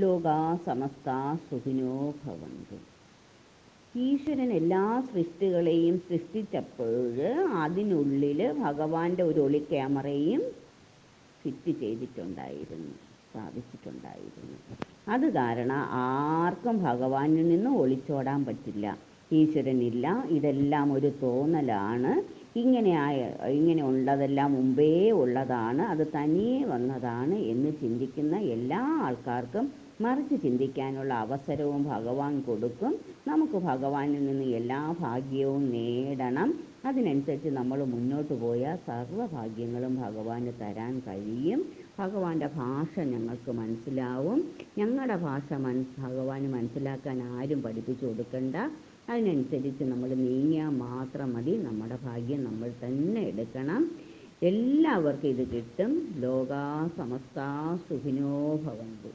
ലോകാ സമസ്താ സുഖിനോ ഭവന്തു. ഈശ്വരൻ എല്ലാ സൃഷ്ടികളെയും സൃഷ്ടിച്ചപ്പോൾ അതിനുള്ളിൽ ഭഗവാന്റെ ഒരു ഒളി ക്യാമറയും ഫിറ്റ് ചെയ്തിട്ടുണ്ടായിരുന്നു, സ്ഥാപിച്ചിട്ടുണ്ടായിരുന്നു. അത് കാരണം ആർക്കും ഭഗവാനിൽ നിന്ന് ഒളിച്ചോടാൻ പറ്റില്ല. ഈശ്വരനില്ല, ഇതെല്ലാം ഒരു തോന്നലാണ്, ഇങ്ങനെ ഉള്ളതെല്ലാം മുമ്പേ ഉള്ളതാണ്, അത് തനിയെ വന്നതാണ് എന്ന് ചിന്തിക്കുന്ന എല്ലാ ആൾക്കാർക്കും മറിച്ച് ചിന്തിക്കാനുള്ള അവസരവും ഭഗവാൻ കൊടുക്കും. നമുക്ക് ഭഗവാനിൽ നിന്ന് എല്ലാ ഭാഗ്യവും നേടണം. അതിനനുസരിച്ച് നമ്മൾ മുന്നോട്ട് പോയാൽ സർവ്വഭാഗ്യങ്ങളും ഭഗവാന് തരാൻ കഴിയും. ഭഗവാന്റെ ഭാഷ ഞങ്ങൾക്ക് മനസ്സിലാവും. ഞങ്ങളുടെ ഭാഷ ഭഗവാന് മനസ്സിലാക്കാൻ ആരും പഠിപ്പിച്ചു കൊടുക്കണ്ട. അതിനനുസരിച്ച് നമ്മൾ നീങ്ങിയാൽ മാത്രം മതി. നമ്മുടെ ഭാഗ്യം നമ്മൾ തന്നെ എടുക്കണം. എല്ലാവർക്കും ഇത് കിട്ടും. ലോകാ സമസ്താ സുഖിനോ ഭവന്തു.